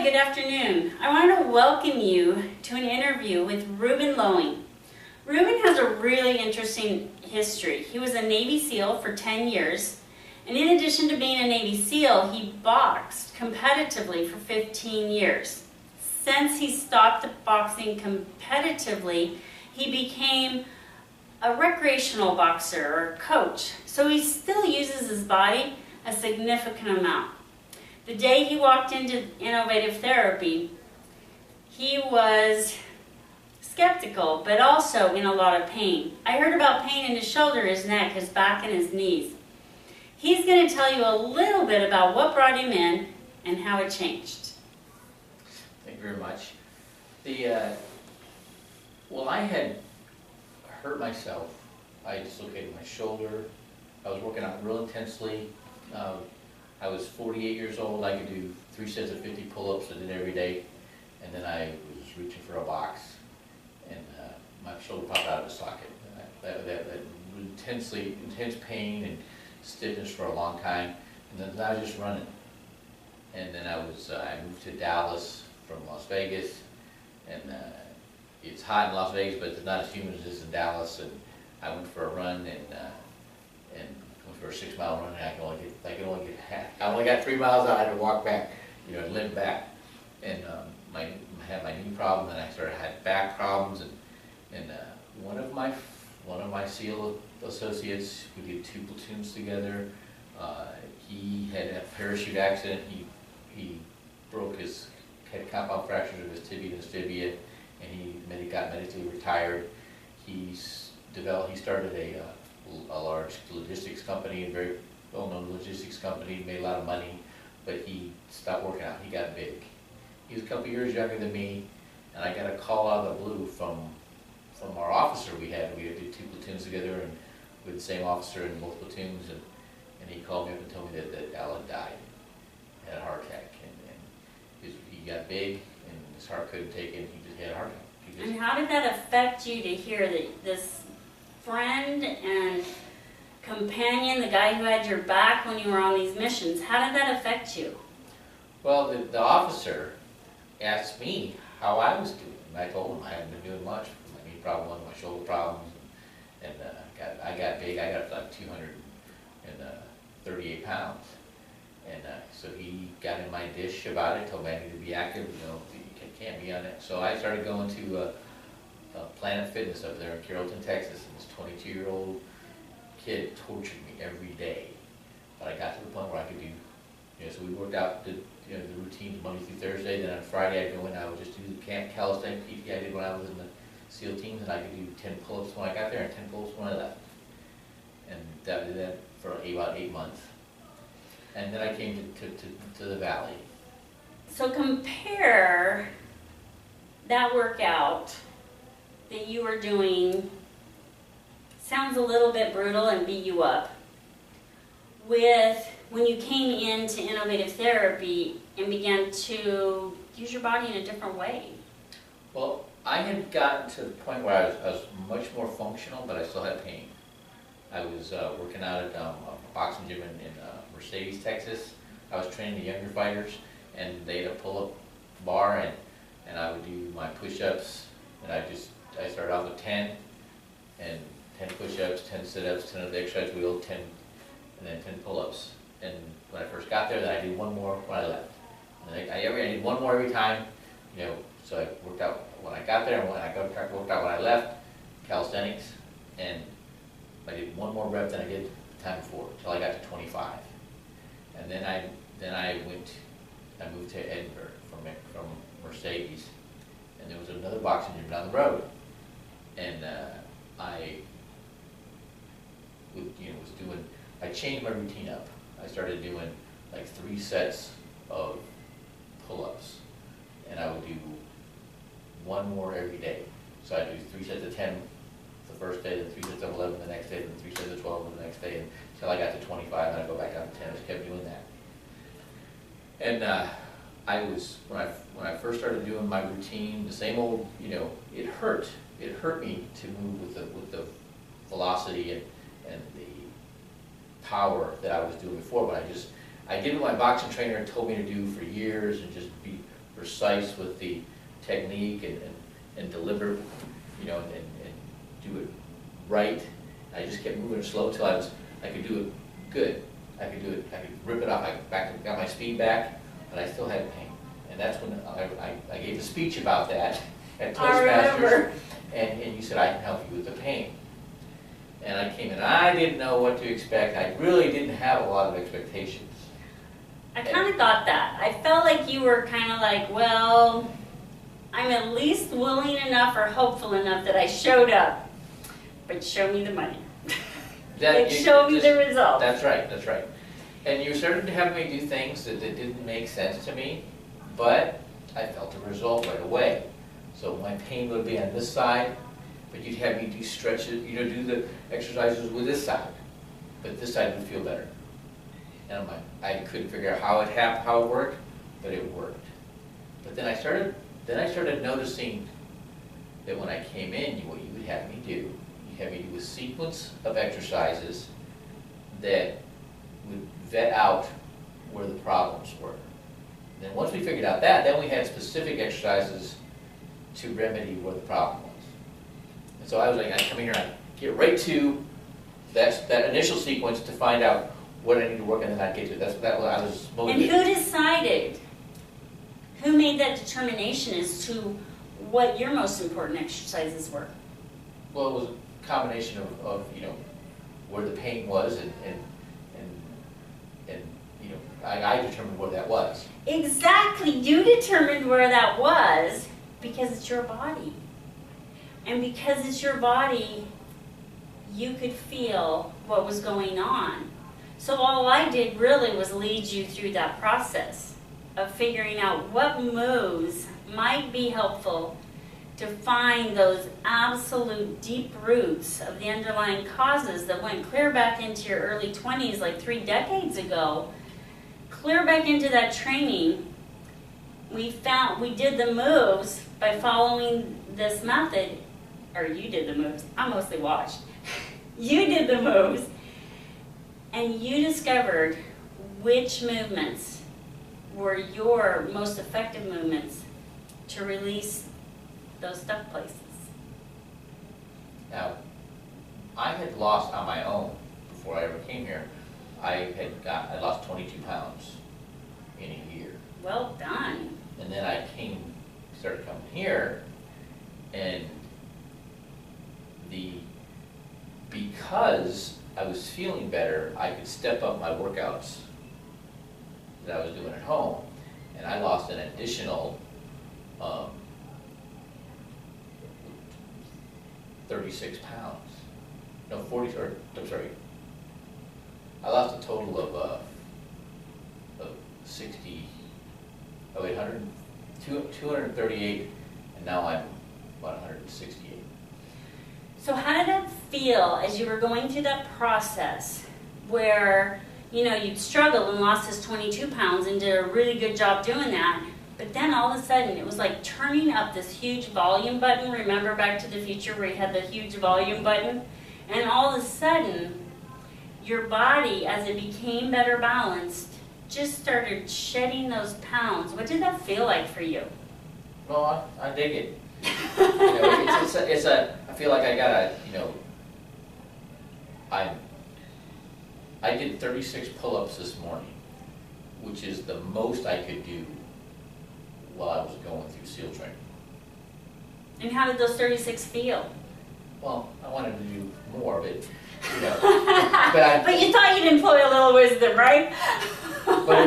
Hi, good afternoon. I wanted to welcome you to an interview with Reuben Lowing. Reuben has a really interesting history. He was a Navy SEAL for 10 years, and in addition to being a Navy SEAL, he boxed competitively for 15 years. Since he stopped boxing competitively, he became a recreational boxer or coach, so he still uses his body a significant amount. The day he walked into innovative therapy, he was skeptical, but also in a lot of pain. I heard about pain in his shoulder, his neck, his back, and his knees. He's going to tell you a little bit about what brought him in and how it changed. Thank you very much. Well, I had hurt myself. I dislocated my shoulder. I was working out real intensely. I was 48 years old. I could do 3 sets of 50 pull-ups. I did every day. And then I was reaching for a box, and my shoulder popped out of the socket. That intense pain and stiffness for a long time. And then I was just running. And then I moved to Dallas from Las Vegas. And it's hot in Las Vegas, but it's not as humid as it is in Dallas. And I went for a run and went for a 6-mile run, and I only got 3 miles out. I had to walk back, limp back. And I had my knee problem, and I had back problems, and one of my SEAL associates, we did 2 platoons together. He had a parachute accident. He had compound fractures of his tibia and his fibia, and he got medically retired. He started a large logistics company, a very well-known logistics company, made a lot of money, but he stopped working out. He got big. He was a couple years younger than me, and I got a call out of the blue from our officer we had. We had to do 2 platoons together, and with the same officer in both platoons, and he called me up and told me that Alan died, had a heart attack, and he got big, and his heart couldn't take it, and he just had a heart attack. And how did that affect you to hear that this friend and companion, the guy who had your back when you were on these missions, how did that affect you? Well, the officer asked me how I was doing, and I told him I hadn't been doing much. My knee problem, my shoulder problems, and I got big. I got like 238 pounds, and so he got in my dish about it. Told me I needed to be active. You can't be on it. So I started going to Planet Fitness up there in Carrollton, Texas, and this 22-year-old kid tortured me every day. But I got to the point where I could do, so we worked out the routines Monday through Thursday. Then on Friday I'd go in, I would just do the camp calisthenics PT I did when I was in the SEAL teams, and I could do 10 pull-ups when I got there and 10 pull-ups when I left. And that did that for about 8 months. And then I came to the Valley. So compare that workout that you were doing, sounds a little bit brutal and beat you up, with when you came into innovative therapy and began to use your body in a different way. Well, I had gotten to the point where I was much more functional, but I still had pain. I was working out at a boxing gym in Mercedes, Texas. I was training the younger fighters, and they had a pull-up bar, and I would do my push-ups, and I started off with 10, and 10 push-ups, 10 sit-ups, 10 of the exercise wheel, 10, and then 10 pull-ups. And when I first got there, then I did 1 more when I left. And I did 1 more every time, so I worked out when I got there, and when I worked out when I left, calisthenics, and I did 1 more rep than I did the time before, until I got to 25. And then I moved to Edinburgh from Mercedes, and there was another boxing gym down the road, and I changed my routine up. I started doing like 3 sets of pull-ups, and I would do 1 more every day. So I'd do 3 sets of 10 the first day, then 3 sets of 11 the next day, then 3 sets of 12 the next day, until I got to 25, and I'd go back down to 10. I just kept doing that. And when I first started doing my routine, the same old, it hurt. It hurt me to move with the velocity and the power that I was doing before, but I did what my boxing trainer told me to do for years, and just be precise with the technique and deliver, you know, and do it right. I just kept moving it slow till I could do it good. I could rip it off. I got my speed back, but I still had pain. And that's when I gave a speech about that at Toastmasters. And you said, I can help you with the pain. And I came in, I didn't know what to expect. I really didn't have a lot of expectations. I kind of got that. I felt like you were kind of like, well, I'm at least willing enough or hopeful enough that I showed up. But show me the money. Show me the results. That's right, that's right. And you started to have me do things that didn't make sense to me, but I felt the result right away. So my pain would be on this side, but you'd have me do stretches, you know, do the exercises with this side, but this side would feel better. And I'm like, I couldn't figure out how it worked, but it worked. But then I started noticing that when I came in, what you would have me do, you have me do a sequence of exercises that would vet out where the problems were. And then once we figured out that, then we had specific exercises to remedy where the problem was. And so I was like, I come in here and I get right to that initial sequence to find out what I need to work on, and then I'd get to it. That's what I was motivated. And who decided? Who made that determination as to what your most important exercises were? Well, it was a combination of you know, where the pain was and you know, I determined where that was. Exactly, you determined where that was because it's your body. And because it's your body, you could feel what was going on. So all I did really was lead you through that process of figuring out what moves might be helpful to find those absolute deep roots of the underlying causes that went clear back into your early 20s, like 3 decades ago. Clear back into that training. We did the moves by following this method, or you did the moves. I mostly watched. You did the moves, and you discovered which movements were your most effective movements to release those stuck places. Now, I had lost on my own before I ever came here. I lost 22 pounds in a year. Well done. And then I started coming here, and because I was feeling better, I could step up my workouts that I was doing at home, and I lost an additional 36 pounds. No, 40, or I'm sorry. I lost a total of 238, and now I'm about 168. So how did it feel as you were going through that process where, you know, you'd struggled and lost this 22 pounds and did a really good job doing that, but then all of a sudden it was like turning up this huge volume button. Remember Back to the Future where you had the huge volume button? And all of a sudden, your body, as it became better balanced, just started shedding those pounds. What did that feel like for you? Well, I dig it. You know, I feel like I gotta, you know, I did 36 pull-ups this morning, which is the most I could do while I was going through SEAL training. And how did those 36 feel? Well, I wanted to do more, but, you know. But you thought you'd employ a little wisdom, right? but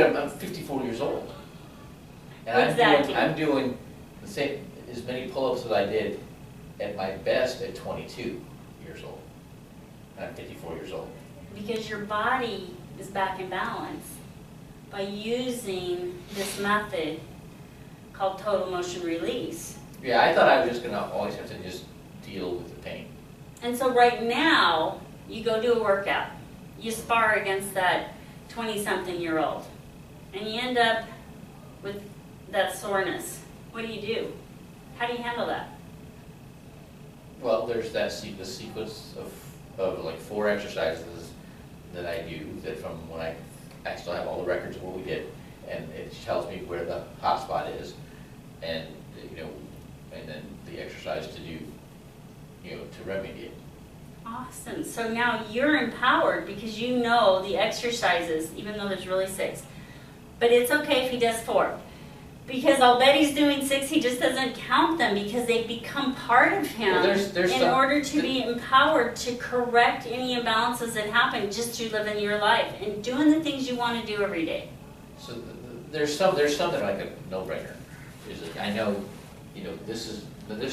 I'm 54 years old. And exactly. I'm doing the same, as many pull-ups as I did at my best at 22 years old. And I'm 54 years old. Because your body is back in balance by using this method called total motion release. Yeah, I thought I was just going to always have to just deal with the pain. And so right now, you go do a workout. You spar against that 20-something-year-old. And you end up with that soreness. What do? How do you handle that? Well, there's the sequence of like 4 exercises that I do that from when I still have all the records of what we did, and it tells me where the hot spot is. So now you're empowered because you know the exercises, even though there's really 6. But it's okay if he does 4. Because I'll bet he's doing 6, he just doesn't count them because they've become part of him in order to be empowered to correct any imbalances that happen just through living your life and doing the things you want to do every day. So there's some that are like a no-brainer. Is that I know, this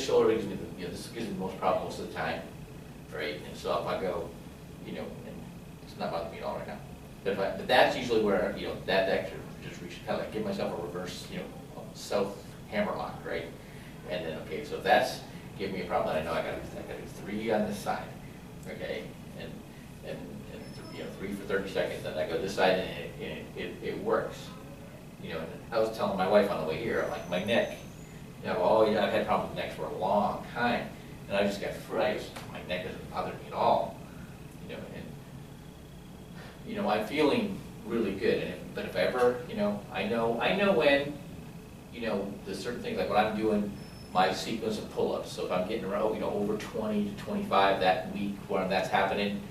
shoulder gives me this gives me the most problems most of the time, right? And so if I go, and it's not bothering me at all right now. But that's usually where that extra just reach kind of like give myself a reverse self hammer lock, right? And then okay, so if that's giving me a problem, then I know I got to do 3 on this side, okay, and 3 for 30 seconds. Then I go this side, and it works. And I was telling my wife on the way here, I'm like, my neck, I've had problems with necks for a long time, and I just got frightened. My neck doesn't bother me at all, and I'm feeling really good. But if ever, I know when, there's certain things, like when I'm doing my sequence of pull-ups, so if I'm getting around, over 20 to 25 that week when that's happening,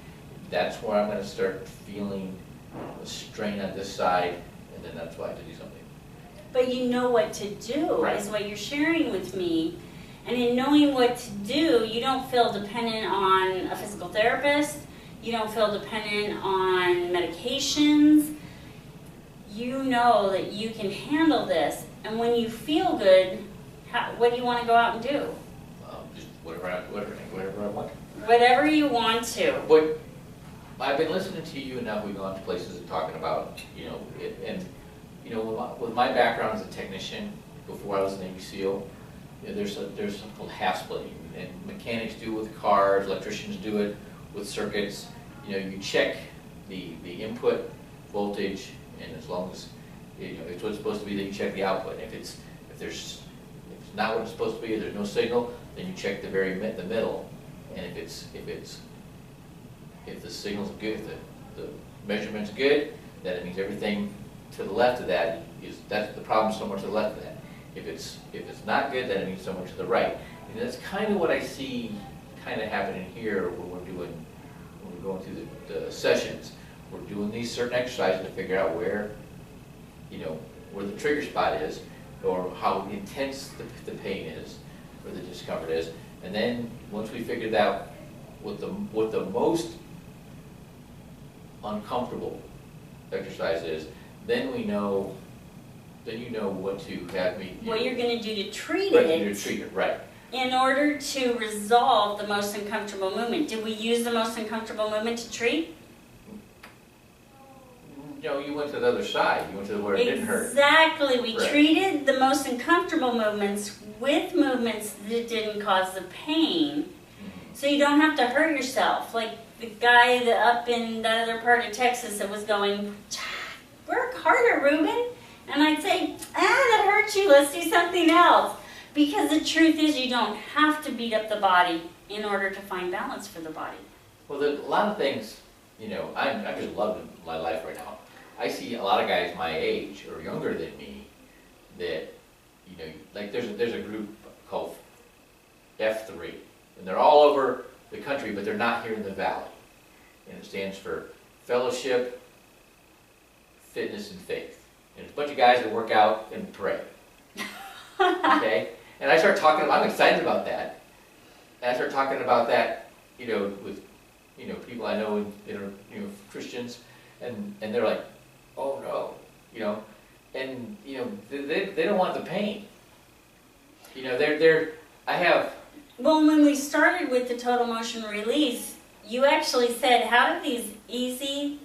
that's where I'm going to start feeling a strain on this side, and then that's why I have to do something. But you know what to do, right, is what you're sharing with me. And in knowing what to do, you don't feel dependent on a physical therapist. You don't feel dependent on medications. You know that you can handle this. And when you feel good, what do you want to go out and do? Just whatever I want. Whatever you want to. But I've been listening to you enough. We've gone to places and talking about, with my background as a technician, before I was a Navy SEAL, there's something called half splitting, and mechanics do it with cars, electricians do it with circuits. You check the input voltage, and as long as it's what it's supposed to be, then you check the output. If it's not what it's supposed to be, there's no signal, then you check the middle, and if the signal's good, if the measurement's good, then it means everything to the left of that that's the problem somewhere to the left of that. If it's not good, then it means somewhere to the right. And that's kind of what I see kind of happening here when we're going through the sessions. We're doing these certain exercises to figure out where the trigger spot is, or how intense the pain is, or the discomfort is. And then once we figured out what the most uncomfortable exercise is, then you know what to have me. What you're going to do to treat it. it. To treat it, right. In order to resolve the most uncomfortable movement. Did we use the most uncomfortable movement to treat? You went to the other side. You went to where it didn't hurt. Exactly. We right. treated the most uncomfortable movements with movements that didn't cause the pain. So you don't have to hurt yourself. Like the guy up in that other part of Texas that was going, work harder, Reuben. And I'd say, that hurt you. Let's do something else. Because the truth is you don't have to beat up the body in order to find balance for the body. Well, a lot of things, I'm just loving my life right now. I see a lot of guys my age or younger than me that, like there's a group called F3, and they're all over the country, but they're not here in the Valley. And it stands for Fellowship, Fitness, and Faith. And it's a bunch of guys that work out and pray. Okay? And I start talking, I'm excited about that. And I start talking about that, with, people I know that are, Christians, and they're like, oh no, and, they don't want the pain. Well, when we started with the total motion release, you actually said, how do these easy,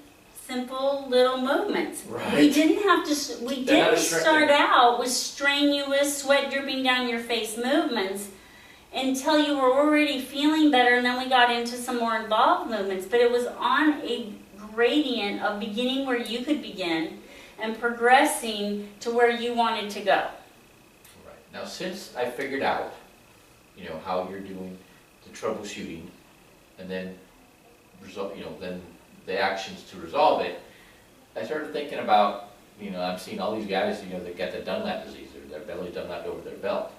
simple little movements? Right. We didn't have to, we didn't start out with strenuous, sweat dripping down your face movements until you were already feeling better, and then we got into some more involved movements. But it was on a gradient of beginning where you could begin and progressing to where you wanted to go. Right. Now, since I figured out, how you're doing the troubleshooting, and then then the actions to resolve it, I started thinking about, I'm seeing all these guys, that got the Dunlap disease, or their belly's Dunlap over their belt.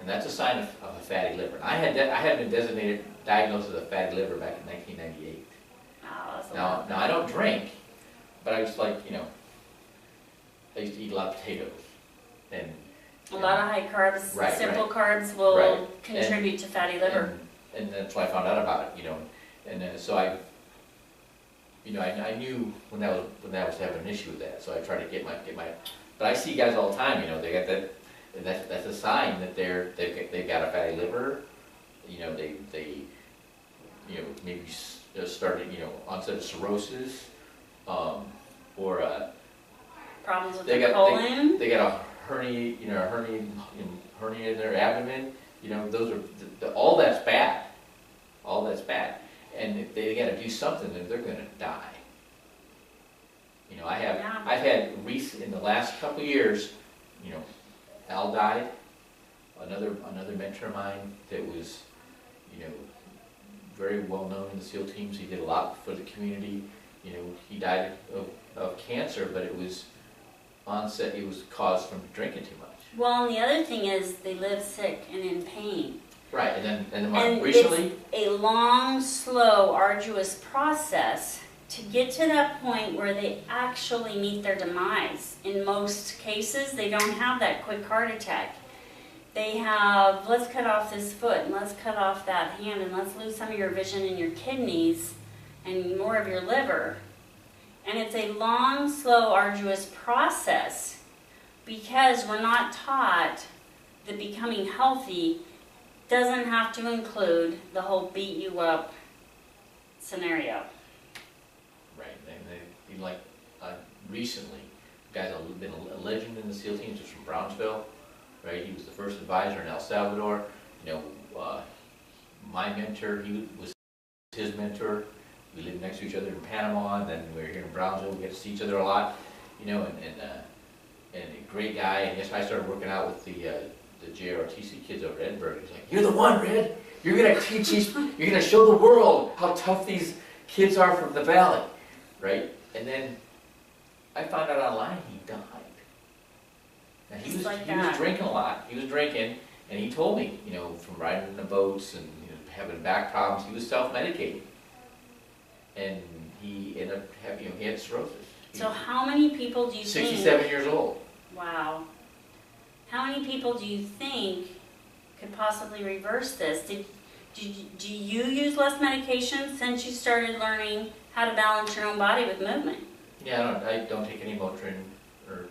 And that's a sign of a fatty liver. I had been diagnosed with a fatty liver back in 1998. Wow, that's a Now, lot. now I don't drink, but I used to I used to eat a lot of potatoes. And A lot of high carbs, Right, simple right. carbs will Right. contribute to fatty liver. And that's why I found out about it, and so I knew when I was having an issue with that, so I tried to get my, but I see guys all the time, they got that, and that's a sign that they've got a fatty liver, they maybe started, onset of cirrhosis, or Problems with they the got colon. they got a hernia, hernia in their abdomen, those are all that's bad, and if they got to do something, then they're going to die. I've had in the last couple of years, Al died, another mentor of mine that was, very well known in the SEAL teams. He did a lot for the community. He died of cancer, but it was caused from drinking too much. Well, and the other thing is they live sick and in pain. Right, and then And recently, it's a long, slow, arduous process to get to that point where they actually meet their demise. In most cases, they don't have that quick heart attack. They have, let's cut off this foot, and let's cut off that hand, and let's lose some of your vision in your kidneys and more of your liver. And it's a long, slow, arduous process because we're not taught that becoming healthy doesn't have to include the whole beat you up scenario. right, and recently, guys have been a legend in the SEAL teams, is from Brownsville, right? He was the first advisor in El Salvador. My mentor, he was his mentor. We lived next to each other in Panama, and then we were here in Brownsville. We got to see each other a lot, and a great guy. And yes, I started working out with the JROTC kids over at Edinburgh. He's like, "You're the one, Red. You're gonna teach these. You're gonna show the world how tough these kids are from the valley, right?" And then I found out online he died. And he was drinking a lot. He was drinking, and he told me, from riding in the boats and having back problems, he was self-medicating. And he ended up having, he had cirrhosis. So how many people do you think... 67 years old. Wow. How many people do you think could possibly reverse this? Do you use less medication since you started learning how to balance your own body with movement? Yeah, I don't take any Motrin or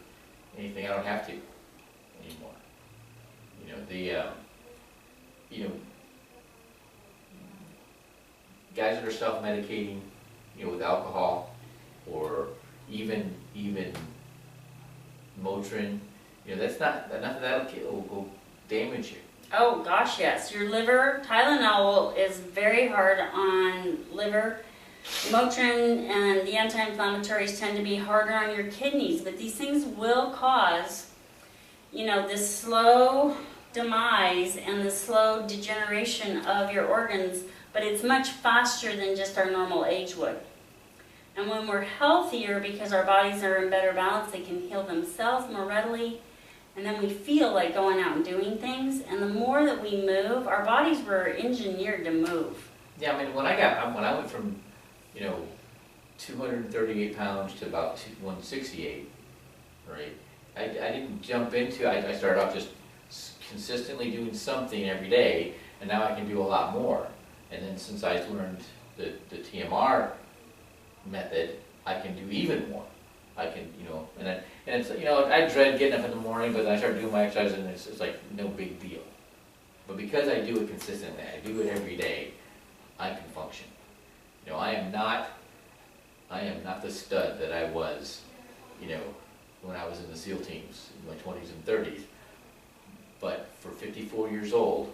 anything. I don't have to anymore. Guys that are self-medicating, with alcohol, or even Motrin, that's nothing that'll damage you. Oh gosh, yes. Your liver, Tylenol is very hard on liver. Motrin and the anti-inflammatories tend to be harder on your kidneys, but these things will cause, this slow demise and the slow degeneration of your organs, but it's much faster than just our normal age would. And when we're healthier, because our bodies are in better balance, they can heal themselves more readily, and then we feel like going out and doing things, and the more that we move, our bodies were engineered to move. Yeah, when I went from 238 pounds to about 168, right? I didn't jump into, I started off just consistently doing something every day, and now I can do a lot more. And then since I learned the TMR method, I can do even more. I can, and it's, I dread getting up in the morning, but then I start doing my exercise, and it's like no big deal. But because I do it consistently, I do it every day, I can function. I am not the stud that I was, when I was in the SEAL teams in my 20s and 30s. But for 54 years old,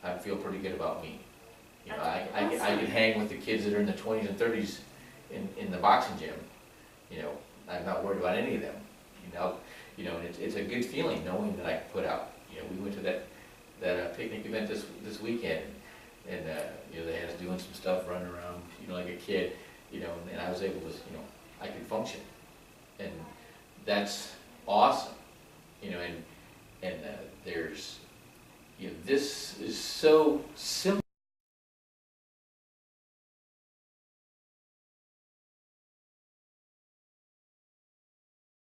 I feel pretty good about me. I can hang with the kids that are in the 20s and 30s in the boxing gym. I'm not worried about any of them. And it's a good feeling knowing that I can put out. We went to that picnic event this weekend, and they had us doing some stuff, running around, like a kid, and I was able to, I could function, and that's awesome, And there's, this is so simple.